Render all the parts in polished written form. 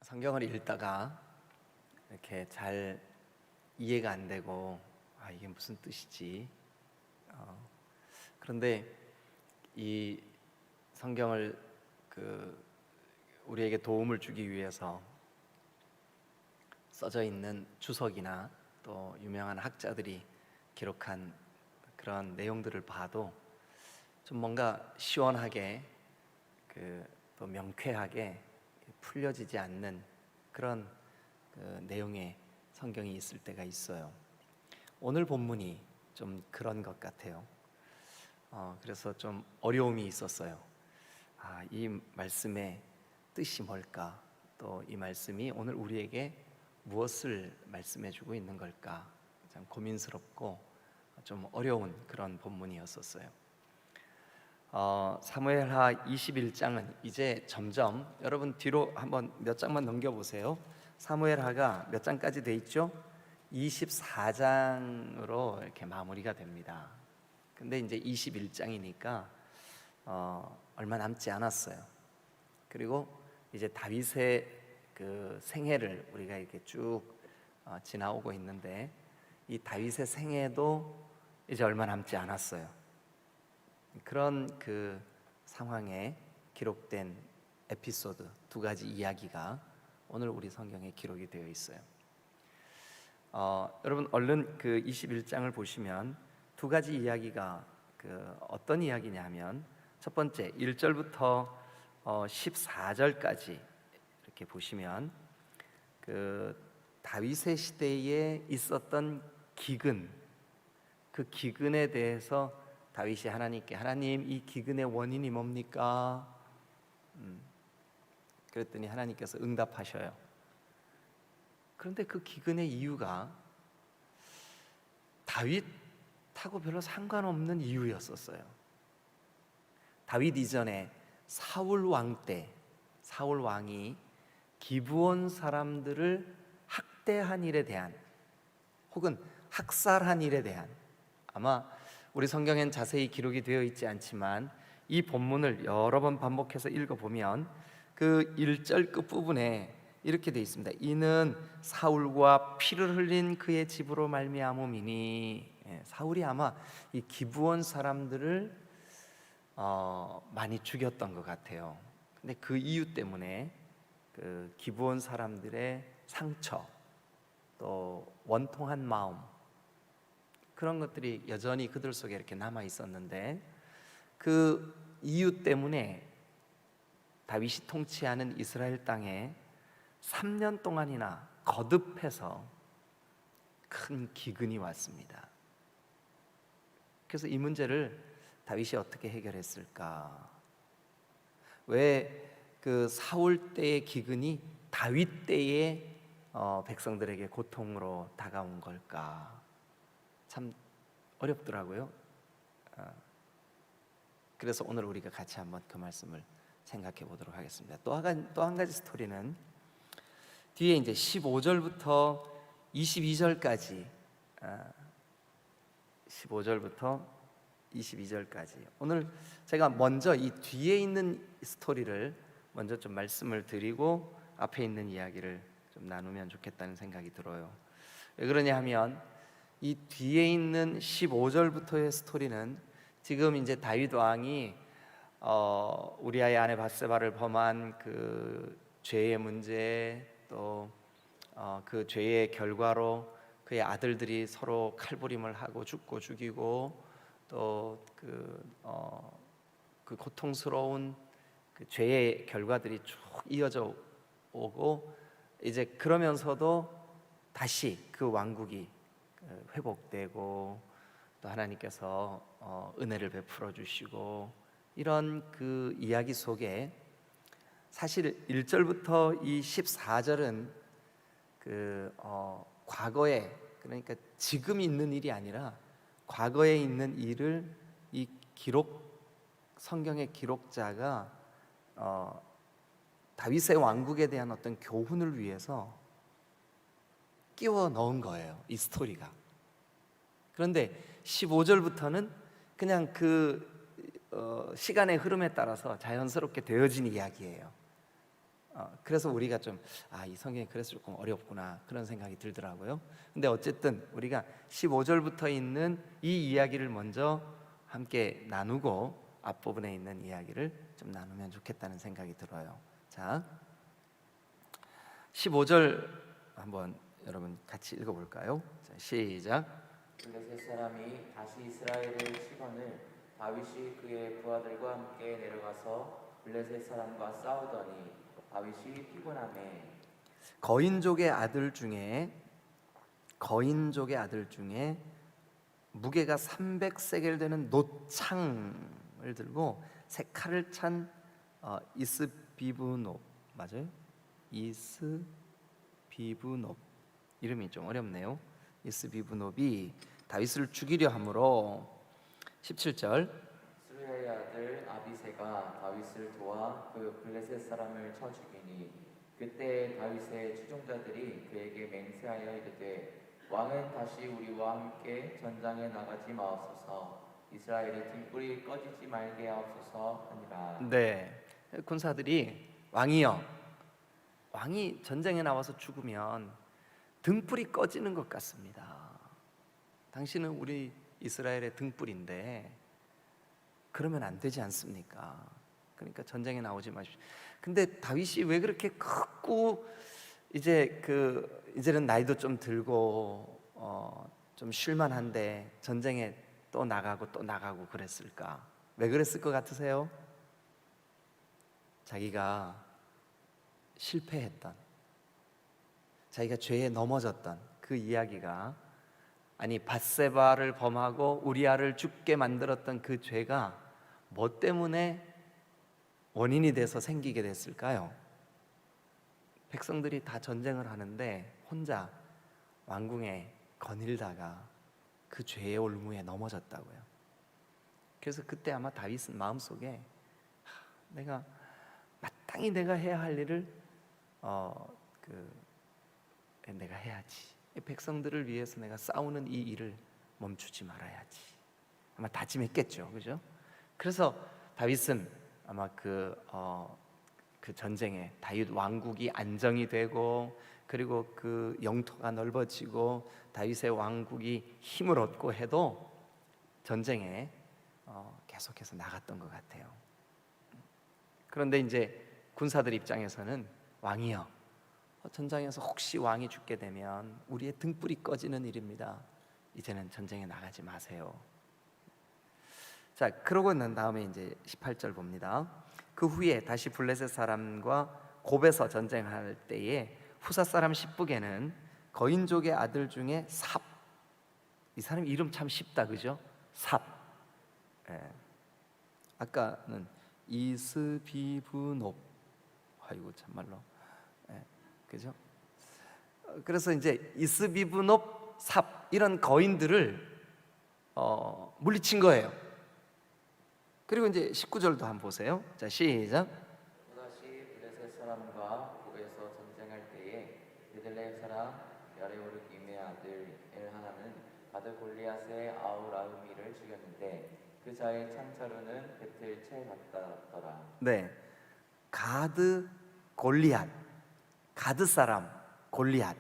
성경을 읽다가 이렇게 잘 이해가 안 되고 이게 무슨 뜻이지? 그런데 이 성경을 우리에게 도움을 주기 위해서 써져 있는 주석이나 또 유명한 학자들이 기록한 그런 내용들을 봐도 좀 뭔가 시원하게 또 명쾌하게 풀려지지 않는 그런 내용의 성경이 있을 때가 있어요. 오늘 본문이 좀 그런 것 같아요. 그래서 좀 어려움이 있었어요. 이 말씀의 뜻이 뭘까? 또 이 말씀이 오늘 우리에게 무엇을 말씀해주고 있는 걸까? 참 고민스럽고 좀 어려운 그런 본문이었었어요. 사무엘하 21장은 이제 점점, 여러분 뒤로 한번 몇 장만 넘겨보세요. 사무엘하가 몇 장까지 돼 있죠? 24장으로 이렇게 마무리가 됩니다. 근데 이제 21장이니까 얼마 남지 않았어요. 그리고 이제 다윗의 그 생애를 우리가 이렇게 쭉 지나오고 있는데, 이 다윗의 생애도 이제 얼마 남지 않았어요. 그런 그 상황에 기록된 에피소드 두 가지 이야기가 오늘 우리 성경에 기록이 되어 있어요. 여러분 얼른 그 21장을 보시면 두 가지 이야기가 어떤 이야기냐면, 첫 번째 1절부터 14절까지 이렇게 보시면 다윗의 시대에 있었던 기근, 그 기근에 대해서 다윗이 하나님께, 하나님 이 기근의 원인이 뭡니까? 그랬더니 하나님께서 응답하셔요. 그런데 그 기근의 이유가 다윗하고 별로 상관없는 이유였었어요. 다윗 이전에 사울 왕 때, 사울 왕이 기브온 사람들을 학대한 일에 대한, 혹은 학살한 일에 대한, 아마 우리 성경엔 자세히 기록이 되어 있지 않지만 이 본문을 여러 번 반복해서 읽어보면 그 1절 끝부분에 이렇게 되어 있습니다. 이는 사울과 피를 흘린 그의 집으로 말미암음이니. 사울이 아마 이 기브온 사람들을 많이 죽였던 것 같아요. 근데 그 이유 때문에 그 기브온 사람들의 상처, 또 원통한 마음, 그런 것들이 여전히 그들 속에 이렇게 남아 있었는데, 그 이유 때문에 다윗이 통치하는 이스라엘 땅에 3년 동안이나 거듭해서 큰 기근이 왔습니다. 그래서 이 문제를 다윗이 어떻게 해결했을까? 왜 그 사울 때의 기근이 다윗 때의 백성들에게 고통으로 다가온 걸까? 참 어렵더라고요. 그래서 오늘 우리가 같이 한번 그 말씀을 생각해 보도록 하겠습니다. 또 한 가지 스토리는 뒤에 이제 15절부터 22절까지, 15절부터 22절까지. 오늘 제가 먼저 이 뒤에 있는 스토리를 먼저 좀 말씀을 드리고 앞에 있는 이야기를 좀 나누면 좋겠다는 생각이 들어요. 왜 그러냐 하면 이 뒤에 있는 15절부터의 스토리는 지금 이제 다윗 왕이 우리아의 아내 밧세바를 범한 그 죄의 문제, 또 그 죄의 결과로 그의 아들들이 서로 칼부림을 하고 죽고 죽이고, 또 그 고통스러운 그 죄의 결과들이 쭉 이어져 오고, 이제 그러면서도 다시 그 왕국이 회복되고, 또 하나님께서 은혜를 베풀어 주시고, 이런 그 이야기 속에 사실 1절부터 이 14절은 과거에, 그러니까 지금 있는 일이 아니라 과거에 있는 일을 이 성경의 기록자가 다윗의 왕국에 대한 어떤 교훈을 위해서 끼워 넣은 거예요, 이 스토리가. 그런데 15절부터는 그냥 시간의 흐름에 따라서 자연스럽게 되어진 이야기예요. 그래서 우리가 좀 이 성경이 그래서 조금 어렵구나 그런 생각이 들더라고요. 근데 어쨌든 우리가 15절부터 있는 이 이야기를 먼저 함께 나누고 앞부분에 있는 이야기를 좀 나누면 좋겠다는 생각이 들어요. 자, 15절 한번 여러분 같이 읽어볼까요? 자, 시작. 블레셋 사람이 다시 이스라엘을 치거늘 다윗이 그의 부하들과 함께 내려가서 블레셋 사람과 싸우더니 다윗이 피곤하매 거인족의 아들 중에 무게가 300세겔 되는 노창을 들고 세 칼을 찬 이스비브노, 맞아요? 이스비브노, 이름이 좀 어렵네요. 이스비브노이 다윗을 죽이려 하므로 17절. 스루야의 아들 아비새가 다윗을 도와 그 블레셋 사람을 쳐 죽이니 그때 다윗의 추종자들이 그에게 맹세하여 이르되 왕은 다시 우리와 함께 전장에 나가지 마옵소서 이스라엘의 등불이 꺼지지 말게 하옵소서 하니라. 네, 군사들이 왕이 전쟁에 나와서 죽으면 등불이 꺼지는 것 같습니다. 당신은 우리 이스라엘의 등불인데 그러면 안 되지 않습니까? 그러니까 전쟁에 나오지 마십시오. 근데 다윗이 왜 그렇게 크고 이제는 나이도 좀 들고 좀 쉴만한데 전쟁에 또 나가고 그랬을까? 왜 그랬을 것 같으세요? 자기가 실패했던, 자기가 죄에 넘어졌던 그 이야기가, 아니 밧세바를 범하고 우리아를 죽게 만들었던 그 죄가 뭐 때문에 원인이 돼서 생기게 됐을까요? 백성들이 다 전쟁을 하는데 혼자 왕궁에 거닐다가 그 죄의 올무에 넘어졌다고요. 그래서 그때 아마 다윗은 마음속에 마땅히 내가 해야 할 일을 내가 해야지. 백성들을 위해서 내가 싸우는 이 일을 멈추지 말아야지. 아마 다짐했겠죠, 그죠? 그래서 다윗은 아마 그 전쟁에 다윗 왕국이 안정이 되고 그리고 그 영토가 넓어지고 다윗의 왕국이 힘을 얻고 해도 전쟁에 계속해서 나갔던 것 같아요. 그런데 이제 군사들 입장에서는 왕이여, 전장에서 혹시 왕이 죽게 되면 우리의 등불이 꺼지는 일입니다. 이제는 전쟁에 나가지 마세요. 자, 그러고 난 다음에 이제 18절 봅니다. 그 후에 다시 블레셋 사람과 곱에서 전쟁할 때에 후사 사람 십북에는 거인족의 아들 중에 삽, 이 사람 이름 참 쉽다, 그죠? 삽. 아까는 이스비브노, 아이고 참말로, 그죠? 그래서 이제 이스비브노, 삽 이런 거인들을 물리친 거예요. 그리고 이제 19절도 한번 보세요. 자, 시작. 또다시 블레셋 사람과 곱에서 전쟁할 때에 베들레헴 사람 야레오르김의 아들 엘하나는 가드 골리앗의 아우라흐미를 죽였는데 그 자의 창자루는 배틀 채 같더라. 네, 가드 골리앗, 가드 사람 골리앗.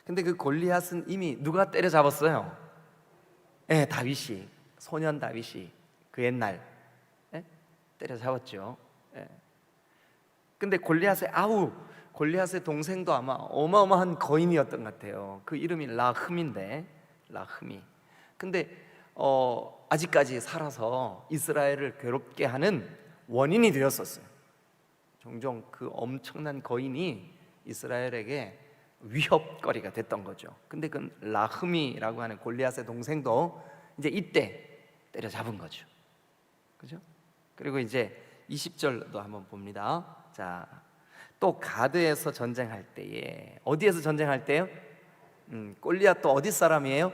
근데 그 골리앗은 이미 누가 때려잡았어요? 다윗이, 소년 다윗이 그 옛날 때려잡았죠. 근데 골리앗의 동생도 아마 어마어마한 거인이었던 것 같아요. 그 이름이 라흠인데, 라흠이. 근데 아직까지 살아서 이스라엘을 괴롭게 하는 원인이 되었었어요. 종종 그 엄청난 거인이 이스라엘에게 위협거리가 됐던 거죠. 근데 그 라흠이라고 하는 골리앗의 동생도 이제 이때 때려잡은 거죠. 그죠? 그리고 이제 20절도 한번 봅니다. 자, 또 가드에서 전쟁할 때에, 어디에서 전쟁할 때요? 골리앗도 어디 사람이에요?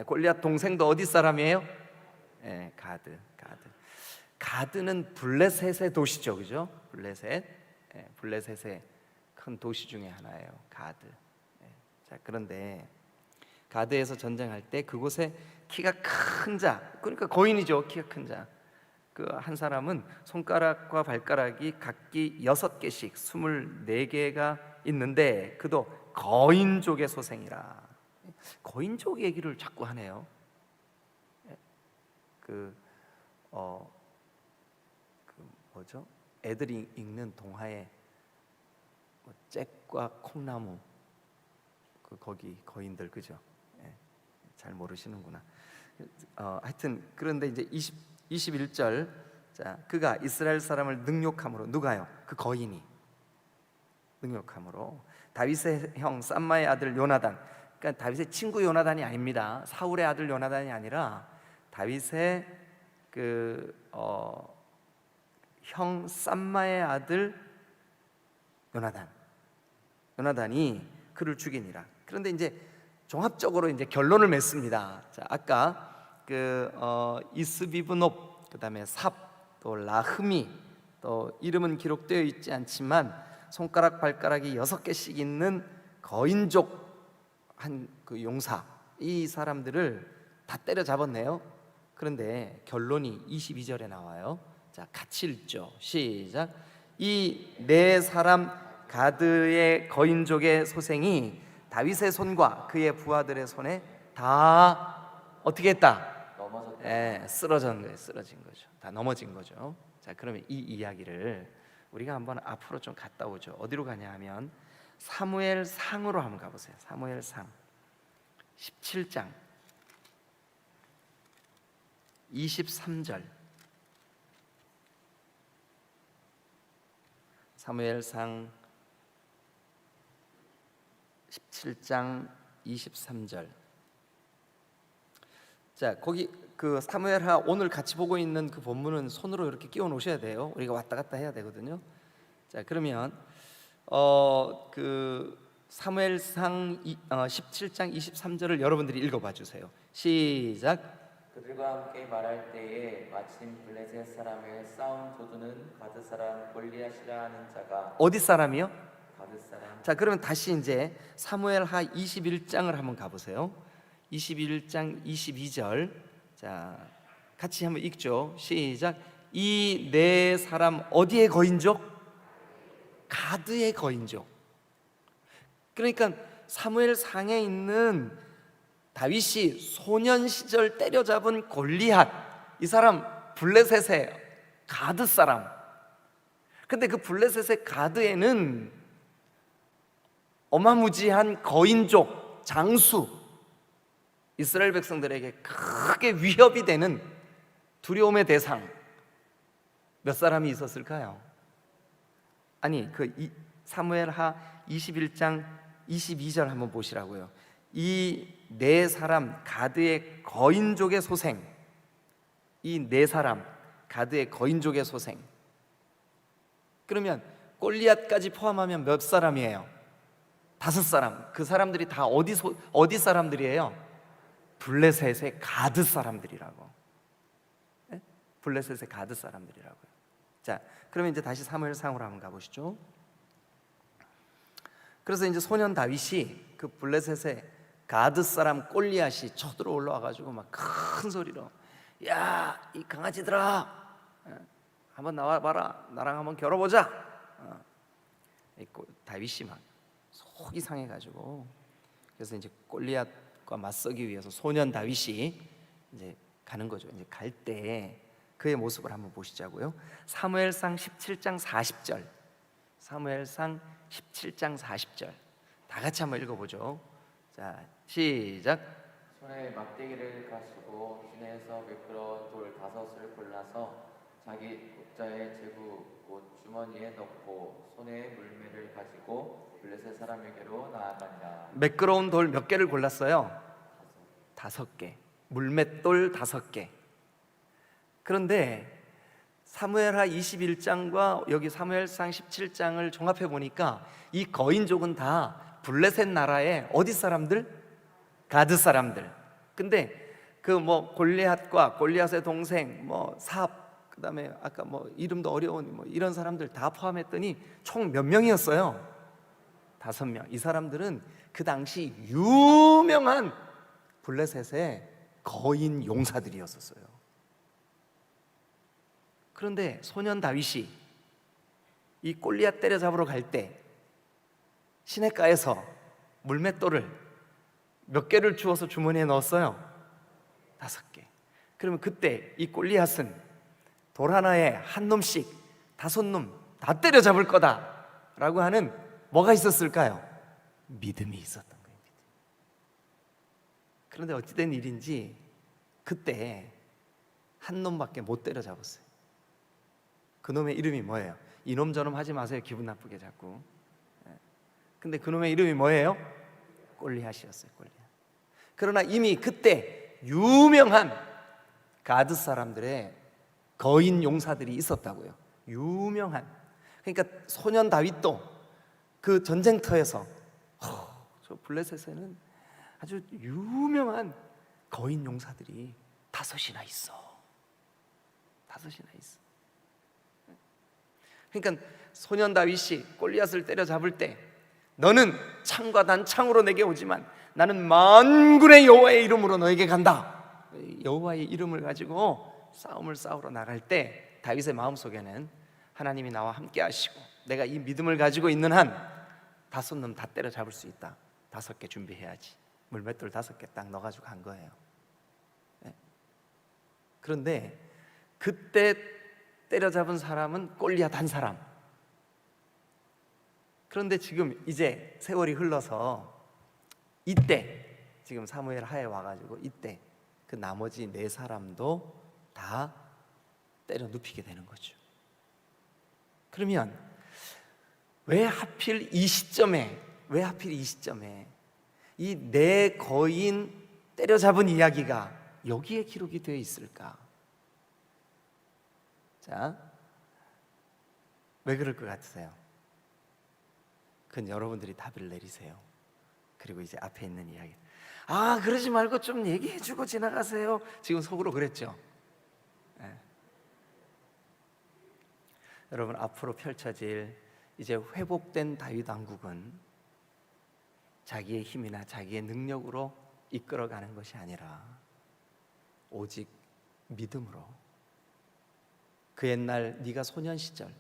골리앗 동생도 어디 사람이에요? 가드는 블레셋의 도시죠, 그죠? 블레셋의 큰 도시 중에 하나예요, 가드. 자, 그런데 가드에서 전쟁할 때 그곳에 키가 큰 자, 그러니까 거인이죠, 키가 큰 자, 그 한 사람은 손가락과 발가락이 각기 6개씩 24개가 있는데 그도 거인족의 소생이라. 거인족 얘기를 자꾸 하네요. 그 뭐죠? 애들이 읽는 동화에 뭐 잭과 콩나무 거기 거인들, 그죠? 잘 모르시는구나. 하여튼 그런데 이제 21절, 자, 그가 이스라엘 사람을 능욕함으로, 누가요? 그 거인이 능욕함으로 다윗의 형 쌈마의 아들 요나단, 그러니까 다윗의 친구 요나단이 아닙니다. 사울의 아들 요나단이 아니라 다윗의 형 쌈마의 아들 요나단이 그를 죽이니라. 그런데 이제 종합적으로 이제 결론을 맺습니다. 자, 아까 이스비브노b, 그다음에 삽, 또 라흐미, 또 이름은 기록되어 있지 않지만 손가락 발가락이 6개씩 있는 거인족 한 그 용사, 이 사람들을 다 때려잡았네요. 그런데 결론이 22절에 나와요. 자, 같이 읽죠. 시작. 이 4사람 가드의 거인족의 소생이 다윗의 손과 그의 부하들의 손에 다 어떻게 했다? 넘어졌다. 쓰러진 거죠. 다 넘어진 거죠. 자, 그러면 이 이야기를 우리가 한번 앞으로 좀 갔다 오죠. 어디로 가냐 하면 사무엘상으로 한번 가보세요. 사무엘상 17장 23절. 사무엘상 17장 23절. 자, 거기 그 사무엘하 오늘 같이 보고 있는 그 본문은 손으로 이렇게 끼워 놓으셔야 돼요. 우리가 왔다 갔다 해야 되거든요. 자, 그러면 그 사무엘상 17장 23절을 여러분들이 읽어봐 주세요. 시작. 그들과 함께 말할 때에 마침 블레셋 사람의 싸움 도두는 가드 사람 골리앗이라 하는 자가. 어디 사람이요? 가드 사람. 자, 그러면 다시 이제 사무엘하 21장을 한번 가보세요. 21장 22절. 자, 같이 한번 읽죠. 시작. 이 4사람 어디의 거인족? 가드의 거인족. 그러니까 사무엘상에 있는 다윗이 소년 시절 때려잡은 골리앗, 이 사람 블레셋의 가드 사람. 근데 그 블레셋의 가드에는 어마무지한 거인족, 장수, 이스라엘 백성들에게 크게 위협이 되는 두려움의 대상 몇 사람이 있었을까요? 아니, 사무엘하 21장 22절 한번 보시라고요. 이 4사람 가드의 거인족의 소생, 이 4사람 가드의 거인족의 소생. 그러면 골리앗까지 포함하면 몇 사람이에요? 5사람. 그 사람들이 다 어디 사람들이에요? 블레셋의 가드 사람들이라고. 네? 블레셋의 가드 사람들이라고요. 자, 그러면 이제 다시 사무엘상으로 한번 가보시죠. 그래서 이제 소년 다윗이 그 블레셋의 가드 사람 골리앗이 쳐들어 올라와가지고 막 큰 소리로, 야, 이 강아지들아, 한번 나와봐라, 나랑 한번 겨뤄보자. 다윗이 막 속이 상해가지고, 그래서 이제 골리앗과 맞서기 위해서 소년 다윗이 이제 가는 거죠. 이제 갈 때 그의 모습을 한번 보시자고요. 사무엘상 17장 40절. 사무엘상 17장 40절. 다 같이 한번 읽어보죠. 자, 시작. 손에 막대기를 가지고 시내에서 미끄러운 돌 5을 골라서 자기 목자의 제구 곧 주머니에 넣고 손에 물매를 가지고 블레셋 사람에게로 나아가니라. 매끄러운 돌 몇 개를 골랐어요? 5개. 물맷돌 5개. 그런데 사무엘하 21장과 여기 사무엘상 17장을 종합해 보니까 이 거인족은 다 블레셋 나라의 어디 사람들? 가드 사람들. 근데 그 뭐 골리앗과 골리앗의 동생 뭐 삽, 그다음에 아까 뭐 이름도 어려운 뭐 이런 사람들 다 포함했더니 총 몇 명이었어요? 5명. 이 사람들은 그 당시 유명한 블레셋의 거인 용사들이었었어요. 그런데 소년 다윗이 이 골리앗 때려잡으러 갈 때 시냇가에서 물맷돌을 몇 개를 주워서 주머니에 넣었어요? 5개. 그러면 그때 이 골리앗은 돌 하나에 한 놈씩 5놈 다 때려잡을 거다라고 하는 뭐가 있었을까요? 믿음이 있었던 거예요. 그런데 어찌된 일인지 그때 한 놈밖에 못 때려잡았어요. 그 놈의 이름이 뭐예요? 이놈 저놈 하지 마세요. 기분 나쁘게 자꾸. 근데 그 놈의 이름이 뭐예요? 골리앗이었어요. 골리앗. 그러나 이미 그때 유명한 가드 사람들의 거인 용사들이 있었다고요. 유명한. 그러니까 소년 다윗도 그 전쟁터에서 저 블레셋에는 아주 유명한 거인 용사들이 5이나 있어. 5이나 있어. 그러니까 소년 다윗이 골리앗을 때려잡을 때 너는 창과 단창으로 내게 오지만 나는 만군의 여호와의 이름으로 너에게 간다. 여호와의 이름을 가지고 싸움을 싸우러 나갈 때 다윗의 마음속에는 하나님이 나와 함께 하시고 내가 이 믿음을 가지고 있는 한 5놈 다 때려잡을 수 있다. 5개 준비해야지. 물맷돌 5개 딱 넣어가지고 간 거예요. 그런데 그때 때려잡은 사람은 골리앗 한 사람. 그런데 지금 이제 세월이 흘러서 이때 지금 사무엘 하에 와가지고 이때 그 나머지 4사람도 다 때려 눕히게 되는 거죠. 그러면 왜 하필 이 시점에 이 4 거인 때려잡은 이야기가 여기에 기록이 되어 있을까? 자, 왜 그럴 것 같으세요? 그건 여러분들이 답을 내리세요. 그리고 이제 앞에 있는 이야기, 그러지 말고 좀 얘기해주고 지나가세요. 지금 속으로 그랬죠? 네. 여러분, 앞으로 펼쳐질 이제 회복된 다윗 왕국은 자기의 힘이나 자기의 능력으로 이끌어가는 것이 아니라 오직 믿음으로. 그 옛날 네가 소년 시절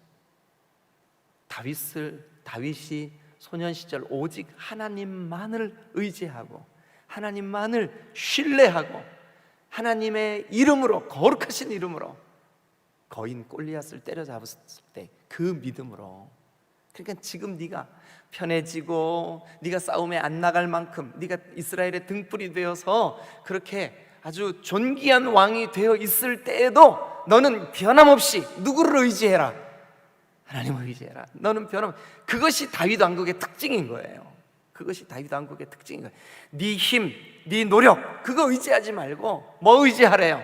다윗이 소년 시절 오직 하나님만을 의지하고 하나님만을 신뢰하고 하나님의 이름으로, 거룩하신 이름으로 거인 골리앗을 때려잡았을 때 그 믿음으로. 그러니까 지금 네가 편해지고 네가 싸움에 안 나갈 만큼 네가 이스라엘의 등불이 되어서 그렇게 아주 존귀한 왕이 되어 있을 때에도 너는 변함없이 누구를 의지해라? 하나님을 의지해라. 너는 변함없이. 그것이 다윗 왕국의 특징인 거예요. 그것이 다윗 왕국의 특징인 거예요. 네 힘, 네 노력 그거 의지하지 말고 뭐 의지하래요?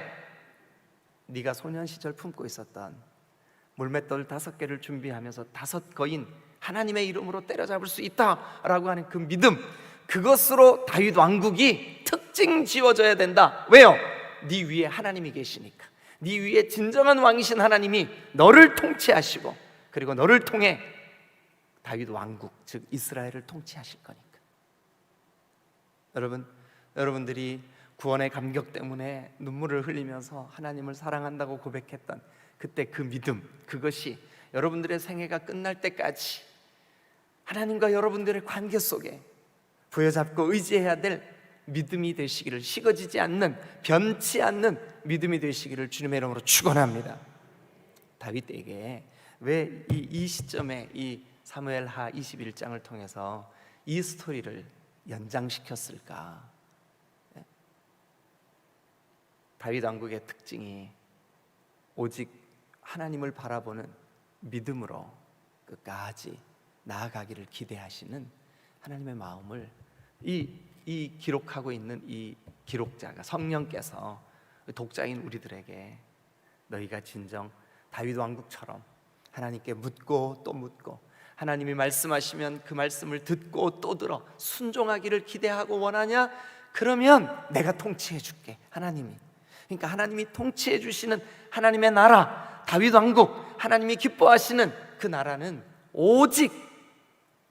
네가 소년 시절 품고 있었던 물맷돌 5개를 준비하면서 5 거인 하나님의 이름으로 때려잡을 수 있다라고 하는 그 믿음, 그것으로 다윗 왕국이 특징 지어져야 된다. 왜요? 네 위에 하나님이 계시니까. 네 위에 진정한 왕이신 하나님이 너를 통치하시고 그리고 너를 통해 다윗 왕국, 즉 이스라엘을 통치하실 거니까. 여러분들이 구원의 감격 때문에 눈물을 흘리면서 하나님을 사랑한다고 고백했던 그때 그 믿음, 그것이 여러분들의 생애가 끝날 때까지 하나님과 여러분들의 관계 속에 부여잡고 의지해야 될 믿음이 되시기를, 식어지지 않는, 변치 않는 믿음이 되시기를 주님의 이름으로 축원합니다. 다윗에게 왜 이 시점에 이 사무엘하 21장을 통해서 이 스토리를 연장시켰을까? 다윗 왕국의 특징이 오직 하나님을 바라보는 믿음으로 끝까지 나아가기를 기대하시는 하나님의 마음을 이 기록하고 있는 이 기록자가, 성령께서 독자인 우리들에게 너희가 진정 다윗 왕국처럼 하나님께 묻고 또 묻고 하나님이 말씀하시면 그 말씀을 듣고 또 들어 순종하기를 기대하고 원하냐? 그러면 내가 통치해 줄게. 하나님이. 그러니까 하나님이 통치해 주시는 하나님의 나라, 다윗 왕국, 하나님이 기뻐하시는 그 나라는 오직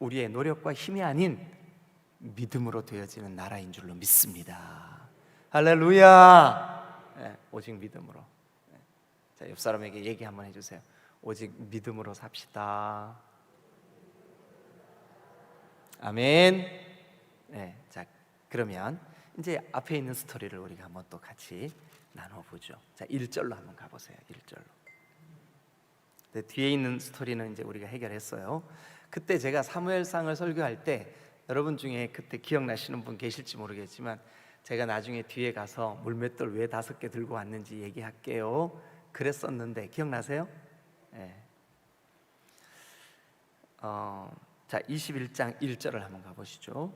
우리의 노력과 힘이 아닌 믿음으로 되어지는 나라인 줄로 믿습니다. 할렐루야. 네, 오직 믿음으로. 자, 옆 사람에게 얘기 한번 해주세요. 오직 믿음으로 삽시다. 아멘. 네, 자 그러면 이제 앞에 있는 스토리를 우리가 한번 또 같이 나눠보죠. 자 1절로 한번 가보세요. 1절로. 네, 뒤에 있는 스토리는 이제 우리가 해결했어요. 그때 제가 사무엘상을 설교할 때 여러분 중에 그때 기억나시는 분 계실지 모르겠지만 제가 나중에 뒤에 가서 물맷돌 왜 5개 들고 왔는지 얘기할게요 그랬었는데 기억나세요? 네. 자 21장 1절을 한번 가보시죠.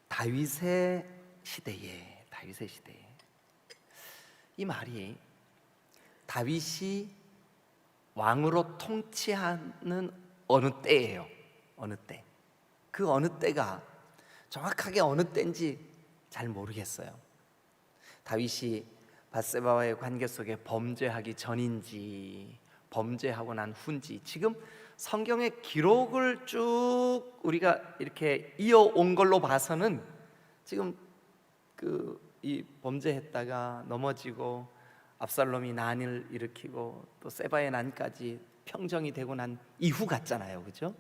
다윗의 시대에 이 말이 다윗이 왕으로 통치하는 어느 때예요. 어느 때. 그 어느 때가 정확하게 어느 때인지 잘 모르겠어요. 다윗이 밧세바와의 관계 속에 범죄하기 전인지 범죄하고 난 후인지 지금 성경의 기록을 쭉 우리가 이렇게 이어온 걸로 봐서는 지금 이 범죄했다가 넘어지고 압살롬이 난을 일으키고 또 세바의 난까지 평정이 되고 난 이후 같잖아요, 그죠?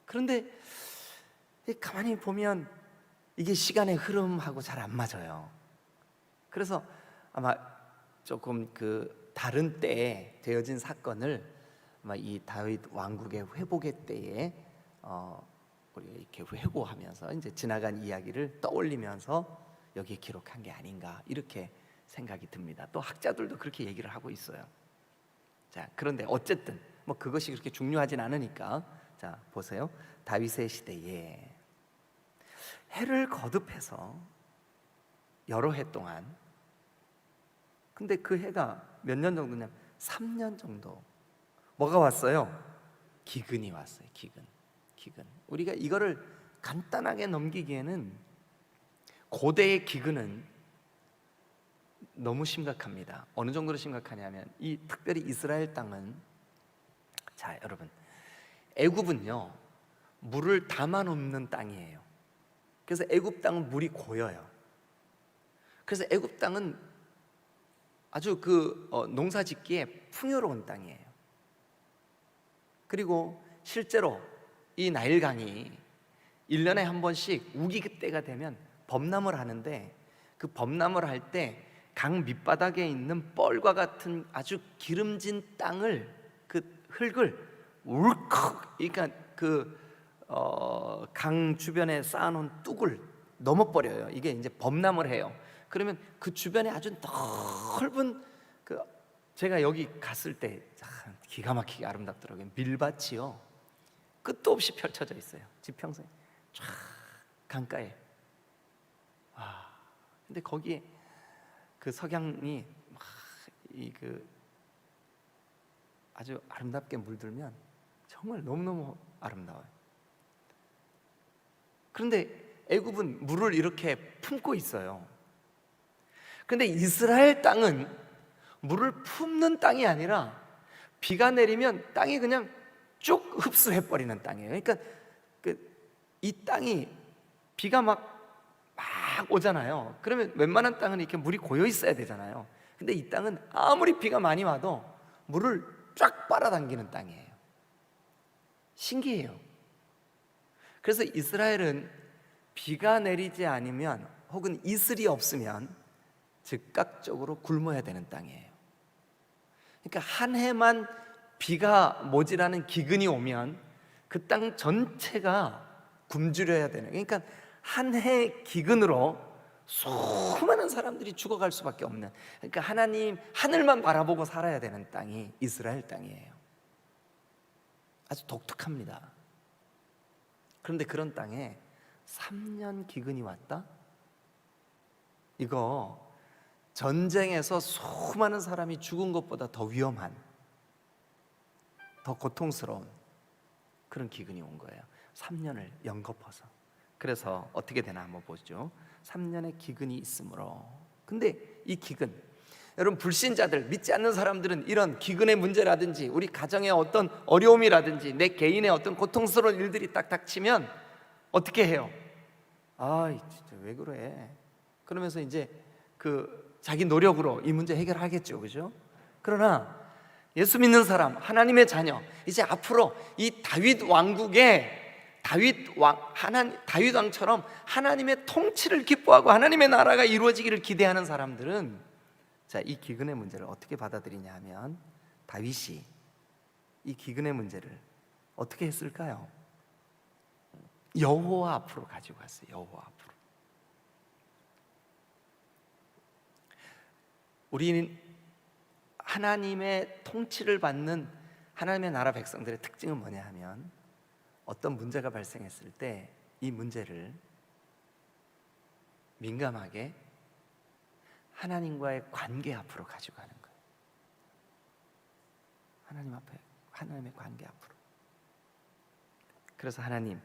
그런데 가만히 보면 이게 시간의 흐름하고 잘 안 맞아요. 그래서 아마 조금 다른 때에 되어진 사건을 아마 이 다윗 왕국의 회복의 때에 우리가 이렇게 회고하면서 이제 지나간 이야기를 떠올리면서 여기에 기록한 게 아닌가 이렇게 생각이 듭니다. 또 학자들도 그렇게 얘기를 하고 있어요. 자, 그런데 어쨌든 뭐 그것이 그렇게 중요하진 않으니까 자 보세요. 다윗의 시대에 해를 거듭해서 여러 해 동안 근데 그 해가 몇 년 정도냐면 3년 정도 뭐가 왔어요? 기근이 왔어요. 기근. 우리가 이거를 간단하게 넘기기에는 고대의 기근은 너무 심각합니다. 어느 정도로 심각하냐면 이 특별히 이스라엘 땅은 자 여러분 애굽은요 물을 담아놓는 땅이에요. 그래서 애굽 땅은 물이 고여요. 그래서 애굽 땅은 아주 농사짓기에 풍요로운 땅이에요. 그리고 실제로 이 나일강이 1년에 한 번씩 우기 때가 되면 범람을 하는데 그 범람을 할 때 강 밑바닥에 있는 뻘과 같은 아주 기름진 땅을 그 흙을 울컥 그러니까 강 주변에 쌓아놓은 뚝을 넘어버려요. 이게 이제 범람을 해요. 그러면 그 주변에 아주 넓은 제가 여기 갔을 때 기가 막히게 아름답더라고요. 밀밭이요 끝도 없이 펼쳐져 있어요. 지평선이 쫙 강가에. 근데 거기에 그 석양이 막 아주 아름답게 물들면 정말 너무너무 아름다워요. 그런데 애굽은 물을 이렇게 품고 있어요. 그런데 이스라엘 땅은 물을 품는 땅이 아니라 비가 내리면 땅이 그냥 쭉 흡수해 버리는 땅이에요. 그러니까 이 땅이 비가 막 오잖아요. 그러면 웬만한 땅은 이렇게 물이 고여 있어야 되잖아요. 근데 이 땅은 아무리 비가 많이 와도 물을 쫙 빨아당기는 땅이에요. 신기해요. 그래서 이스라엘은 비가 내리지 않으면 혹은 이슬이 없으면 즉각적으로 굶어야 되는 땅이에요. 그러니까 한 해만 비가 모자라는 기근이 오면 그 땅 전체가 굶주려야 되는, 그러니까 한 해 기근으로 수많은 사람들이 죽어갈 수밖에 없는, 그러니까 하나님 하늘만 바라보고 살아야 되는 땅이 이스라엘 땅이에요. 아주 독특합니다. 그런데 그런 땅에 3년 기근이 왔다? 이거 전쟁에서 수많은 사람이 죽은 것보다 더 위험한, 더 고통스러운 그런 기근이 온 거예요. 3년을 연거푸어서. 그래서 어떻게 되나 한번 보죠. 3년의 기근이 있으므로. 근데 이 기근, 여러분 불신자들, 믿지 않는 사람들은 이런 기근의 문제라든지 우리 가정의 어떤 어려움이라든지 내 개인의 어떤 고통스러운 일들이 딱 닥치면 어떻게 해요? 아, 진짜 왜 그래? 그러면서 이제 그 자기 노력으로 이 문제 해결하겠죠, 그죠? 그러나 예수 믿는 사람, 하나님의 자녀, 이제 앞으로 이 다윗 왕국에 다윗 왕처럼 하나님의 통치를 기뻐하고 하나님의 나라가 이루어지기를 기대하는 사람들은 자, 이 기근의 문제를 어떻게 받아들이냐 하면 다윗이 이 기근의 문제를 어떻게 했을까요? 여호와 앞으로 가지고 갔어요. 여호와 앞으로. 우리는 하나님의 통치를 받는 하나님의 나라 백성들의 특징은 뭐냐 하면 어떤 문제가 발생했을 때 이 문제를 민감하게 하나님과의 관계 앞으로 가지고 가는 거예요. 하나님 앞에, 하나님의 관계 앞으로. 그래서 하나님,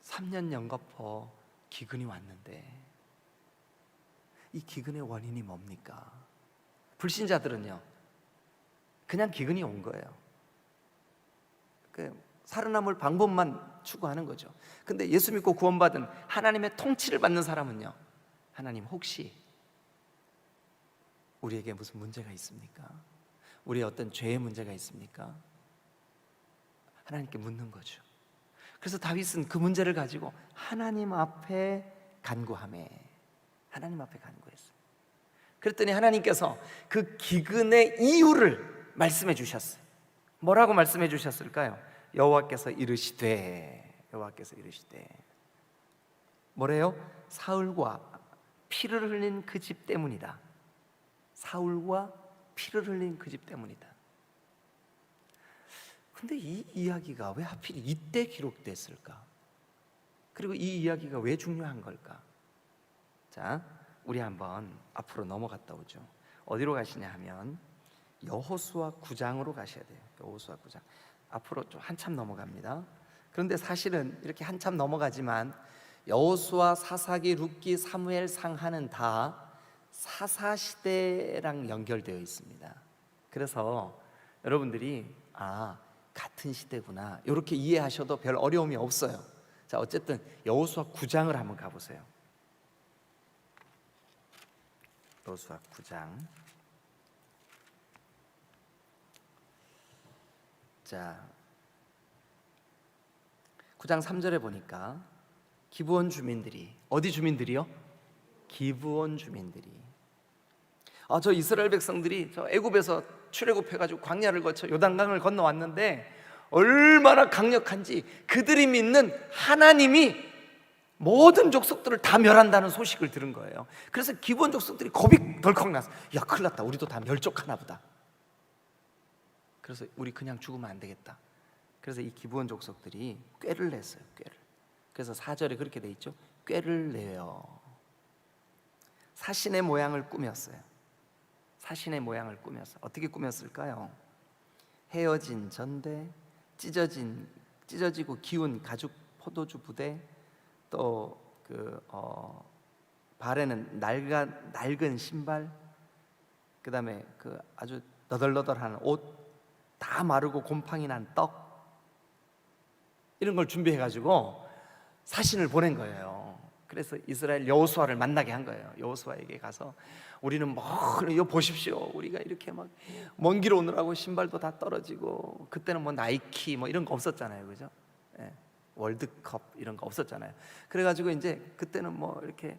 3년 연거푸 기근이 왔는데 이 기근의 원인이 뭡니까? 불신자들은요, 그냥 기근이 온 거예요. 살아남을 방법만 추구하는 거죠. 근데 예수 믿고 구원받은 하나님의 통치를 받는 사람은요, 하나님 혹시 우리에게 무슨 문제가 있습니까? 우리의 어떤 죄의 문제가 있습니까? 하나님께 묻는 거죠. 그래서 다윗은 그 문제를 가지고 하나님 앞에 간구하며 하나님 앞에 간구했어요. 그랬더니 하나님께서 그 기근의 이유를 말씀해 주셨어요. 뭐라고 말씀해 주셨을까요? 여호와께서 이르시되 뭐래요? 사울과 피를 흘린 그 집 때문이다. 사울과 피를 흘린 그 집 때문이다. 근데 이 이야기가 왜 하필 이때 기록됐을까? 그리고 이 이야기가 왜 중요한 걸까? 자, 우리 한번 앞으로 넘어갔다 오죠. 어디로 가시냐 하면 여호수아 9장으로 가셔야 돼요. 여호수아 9장. 앞으로 좀 한참 넘어갑니다. 그런데 사실은 이렇게 한참 넘어가지만 여호수아, 사사기, 룻기, 사무엘, 상하는 다 사사시대랑 연결되어 있습니다. 그래서 여러분들이 같은 시대구나 이렇게 이해하셔도 별 어려움이 없어요. 자, 어쨌든 여호수아 9장을 한번 가보세요. 여호수아 9장. 자, 9장 3절에 보니까 기브온 주민들이, 어디 주민들이요? 기브온 주민들이, 저 이스라엘 백성들이 저 애굽에서 출애굽해가지고 광야를 거쳐 요단강을 건너왔는데 얼마나 강력한지 그들이 믿는 하나님이 모든 족속들을 다 멸한다는 소식을 들은 거예요. 그래서 기브온 족속들이 겁이 덜컥 났어. 야, 큰일 났다, 우리도 다 멸족하나 보다. 그래서 우리 그냥 죽으면 안 되겠다. 그래서 이 기브온 족속들이 꾀를 냈어요. 꾀를. 그래서 4절에 그렇게 돼 있죠. 꾀를 내요. 사신의 모양을 꾸몄어요. 사신의 모양을 꾸몄어요. 어떻게 꾸몄을까요? 헤어진 전대, 찢어지고 기운 가죽 포도주 부대, 또 발에는 낡은 신발, 그 다음에 그 아주 너덜너덜한 옷, 다 마르고 곰팡이 난 떡, 이런 걸 준비해가지고 사신을 보낸 거예요. 그래서 이스라엘 여호수아를 만나게 한 거예요. 여호수아에게 가서 우리는 이거 보십시오, 우리가 이렇게 막 먼 길 오느라고 신발도 다 떨어지고, 그때는 뭐 나이키 뭐 이런 거 없었잖아요, 그죠? 월드컵 이런 거 없었잖아요. 그래가지고 이제 그때는 뭐 이렇게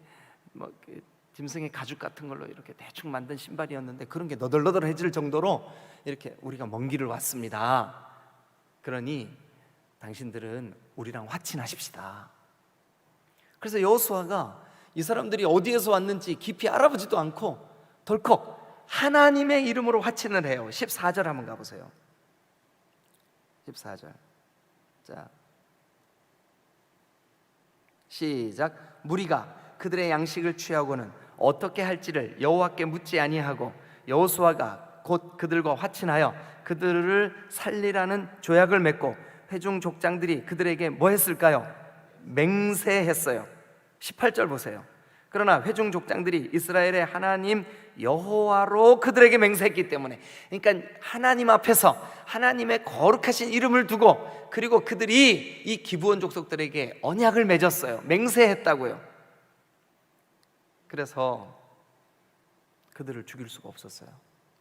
짐승의 가죽 같은 걸로 이렇게 대충 만든 신발이었는데 그런 게 너덜너덜해질 정도로 이렇게 우리가 먼 길을 왔습니다. 그러니 당신들은 우리랑 화친하십시다. 그래서 여호수아가 이 사람들이 어디에서 왔는지 깊이 알아보지도 않고 덜컥 하나님의 이름으로 화친을 해요. 14절 한번 가보세요. 14절. 자, 시작. 무리가 그들의 양식을 취하고는 어떻게 할지를 여호와께 묻지 아니하고 여호수아가 곧 그들과 화친하여 그들을 살리라는 조약을 맺고 회중 족장들이 그들에게 뭐 했을까요? 맹세했어요. 18절 보세요. 그러나 회중 족장들이 이스라엘의 하나님 여호와로 그들에게 맹세했기 때문에, 그러니까 하나님 앞에서 하나님의 거룩하신 이름을 두고, 그리고 그들이 이 기브온 족속들에게 언약을 맺었어요. 맹세했다고요. 그래서 그들을 죽일 수가 없었어요.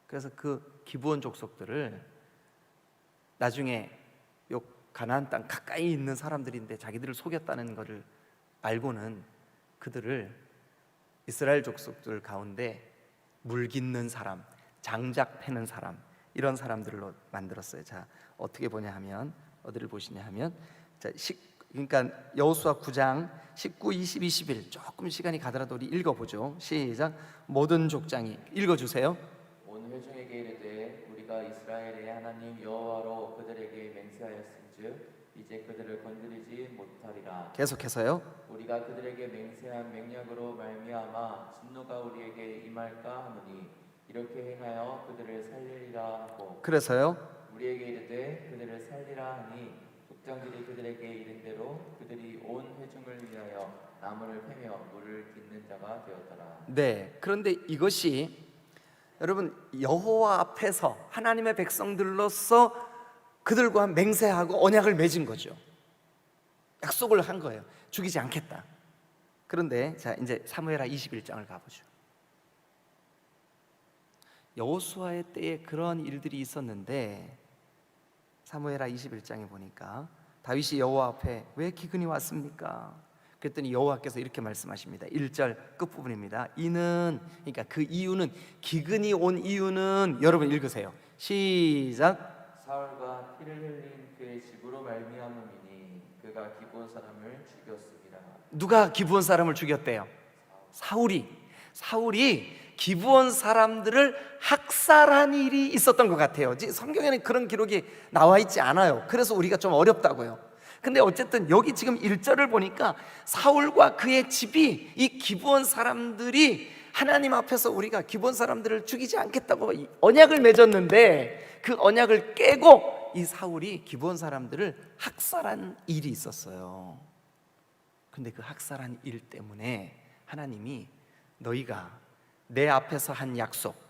그래서 그 기브온 족속들을 나중에 요 가나안 땅 가까이 있는 사람들인데 자기들을 속였다는 것을 알고는 그들을 이스라엘 족속들 가운데 물 깃는 사람, 장작 패는 사람, 이런 사람들로 만들었어요. 자, 어떻게 보냐 하면, 어디를 보시냐 하면, 자, 그러니까 여호수아 9장 19, 20, 21 조금 시간이 가더라도 우리 읽어보죠. 시작. 모든 족장이 읽어주세요. 온 회중에게 이르되 우리가 이스라엘의 하나님 여호와로 그들에게 맹세하였은즉 이제 그들을 건드리지 못하리라. 계속해서요. 우리가 그들에게 맹세한 맹약으로 말미암아 진노가 우리에게 임할까 하노니 이렇게 행하여 그들을 살리리라 하고, 그래서요. 우리에게 이르되 그들을 살리라 하니 족장들이 그들에게 이른 대로 그들이 온 회중을 위하여 나무를 패며 물을 깃는 자가 되었더라. 네. 그런데 이것이 여러분 여호와 앞에서 하나님의 백성들로서 그들과 맹세하고 언약을 맺은 거죠. 약속을 한 거예요. 죽이지 않겠다. 그런데 자, 이제 사무엘하 21장을 가보죠. 여호수아의 때에 그런 일들이 있었는데, 사무엘하 21장에 보니까 다윗이 여호와 앞에 왜 기근이 왔습니까? 그랬더니 여호와께서 이렇게 말씀하십니다. 1절 끝부분입니다. 이는, 그러니까 그 이유는, 기근이 온 이유는, 여러분 읽으세요. 시작. 사울과 피를 흘린 그의 집으로 말미암음이니 그가 기브온 사람을 죽였습니다. 누가 기브온 사람을 죽였대요? 사울이 기브온 사람들을 학살한 일이 있었던 것 같아요. 성경에는 그런 기록이 나와 있지 않아요. 그래서 우리가 좀 어렵다고요. 근데 어쨌든 여기 지금 1절을 보니까 사울과 그의 집이, 이 기브온 사람들이 하나님 앞에서 우리가 기브온 사람들을 죽이지 않겠다고 언약을 맺었는데, 그 언약을 깨고 이 사울이 기브온 사람들을 학살한 일이 있었어요. 근데 그 학살한 일 때문에 하나님이 너희가 내 앞에서 한 약속,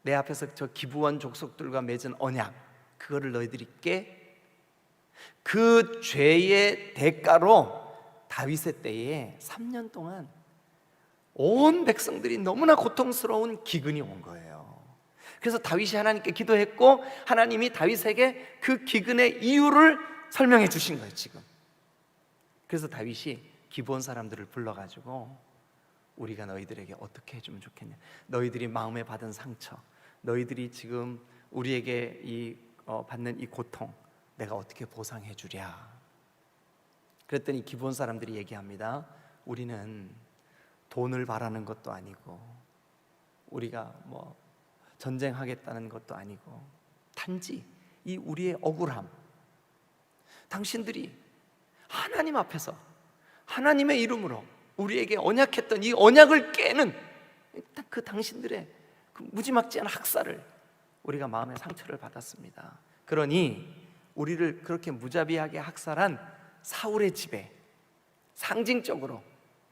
내 앞에서 저 기브온 족속들과 맺은 언약, 그거를 너희들이 깨, 그 죄의 대가로 다윗의 때에 3년 동안 온 백성들이 너무나 고통스러운 기근이 온 거예요. 그래서 다윗이 하나님께 기도했고, 하나님이 다윗에게 그 기근의 이유를 설명해 주신 거예요 지금. 그래서 다윗이 기브온 사람들을 불러가지고 우리가 너희들에게 어떻게 해주면 좋겠냐, 너희들이 마음에 받은 상처, 너희들이 지금 우리에게 받는 이 고통, 내가 어떻게 보상해 주랴. 그랬더니 기브온 사람들이 얘기합니다. 우리는 돈을 바라는 것도 아니고, 우리가 뭐 전쟁하겠다는 것도 아니고, 단지 이 우리의 억울함, 당신들이 하나님 앞에서 하나님의 이름으로 우리에게 언약했던 이 언약을 깨는 그 당신들의 그 무지막지한 학살을 우리가 마음의 상처를 받았습니다. 그러니 우리를 그렇게 무자비하게 학살한 사울의 집에 상징적으로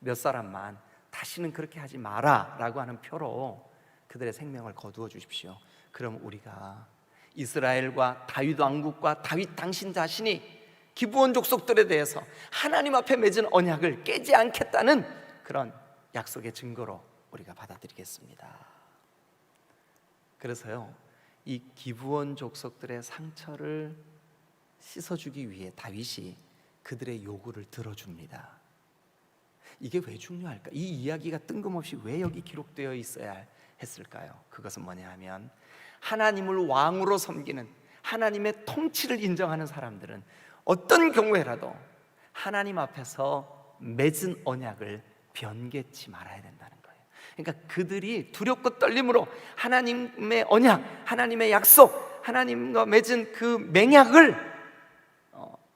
몇 사람만 다시는 그렇게 하지 마라 라고 하는 표로 그들의 생명을 거두어 주십시오. 그럼 우리가 이스라엘과 다윗 왕국과 다윗 당신 자신이 기브온 족속들에 대해서 하나님 앞에 맺은 언약을 깨지 않겠다는 그런 약속의 증거로 우리가 받아들이겠습니다. 그래서요, 이 기브온 족속들의 상처를 씻어주기 위해 다윗이 그들의 요구를 들어줍니다. 이게 왜 중요할까? 이 이야기가 뜬금없이 왜 여기 기록되어 있어야 했을까요? 그것은 뭐냐 하면, 하나님을 왕으로 섬기는, 하나님의 통치를 인정하는 사람들은 어떤 경우에라도 하나님 앞에서 맺은 언약을 변개치 말아야 된다는 거예요. 그러니까 그들이 두렵고 떨림으로 하나님의 언약, 하나님의 약속, 하나님과 맺은 그 맹약을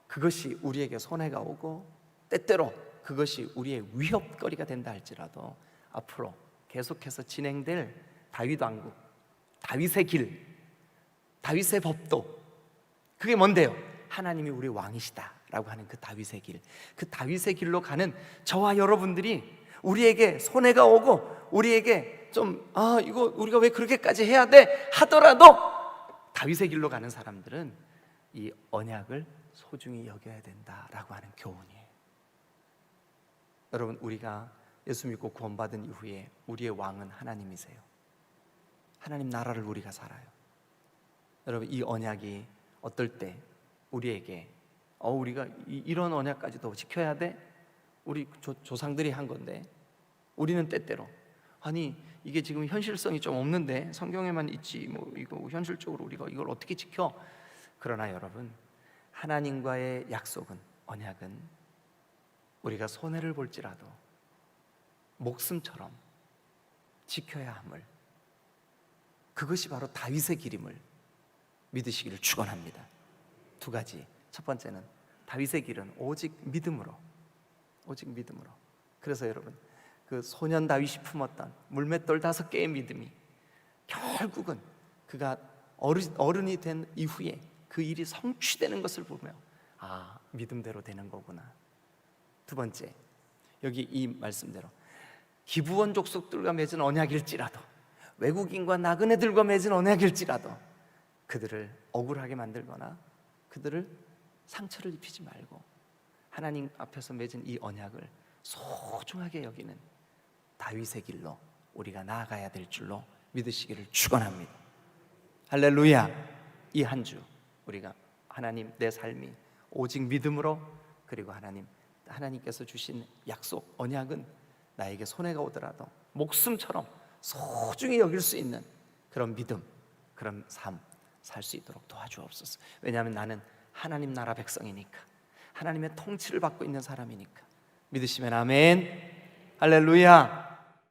그것이 우리에게 손해가 오고 때때로 그것이 우리의 위협거리가 된다 할지라도 앞으로 계속해서 진행될 다윗 왕국, 다윗의 길, 다윗의 법도, 그게 뭔데요? 하나님이 우리 왕이시다 라고 하는 그 다윗의 길, 그 다윗의 길로 가는 저와 여러분들이 우리에게 손해가 오고 우리에게 좀 이거 우리가 왜 그렇게까지 해야 돼 하더라도 다윗의 길로 가는 사람들은 이 언약을 소중히 여겨야 된다라고 하는 교훈이에요. 여러분, 우리가 예수 믿고 구원받은 이후에 우리의 왕은 하나님이세요. 하나님 나라를 우리가 살아요. 여러분, 이 언약이 어떨 때 우리에게 우리가 이런 언약까지도 지켜야 돼? 우리 조상들이 한 건데 우리는 때때로 아니 이게 지금 현실성이 좀 없는데 성경에만 있지 뭐 이거 현실적으로 우리가 이걸 어떻게 지켜? 그러나 여러분, 하나님과의 약속은, 언약은 우리가 손해를 볼지라도 목숨처럼 지켜야 함을, 그것이 바로 다윗의 길임을 믿으시기를 축원합니다. 두 가지. 첫 번째는 다윗의 길은 오직 믿음으로, 오직 믿음으로. 그래서 여러분, 그 소년 다윗이 품었던 물맷돌 5개의 믿음이 결국은 그가 어른이 된 이후에 그 일이 성취되는 것을 보며 믿음대로 되는 거구나. 두 번째, 여기 이 말씀대로 기브온 족속들과 맺은 언약일지라도, 외국인과 나그네들과 맺은 언약일지라도 그들을 억울하게 만들거나 그들을 상처를 입히지 말고 하나님 앞에서 맺은 이 언약을 소중하게 여기는 다윗의 길로 우리가 나아가야 될 줄로 믿으시기를 축원합니다. 할렐루야. 이 한 주 우리가 하나님, 내 삶이 오직 믿음으로, 그리고 하나님께서 주신 약속, 언약은 나에게 손해가 오더라도 목숨처럼 소중히 여길 수 있는 그런 믿음, 그런 삶 살 수 있도록 도와주옵소서. 왜냐하면 나는 하나님 나라 백성이니까, 하나님의 통치를 받고 있는 사람이니까. 믿으시면 아멘. 할렐루야.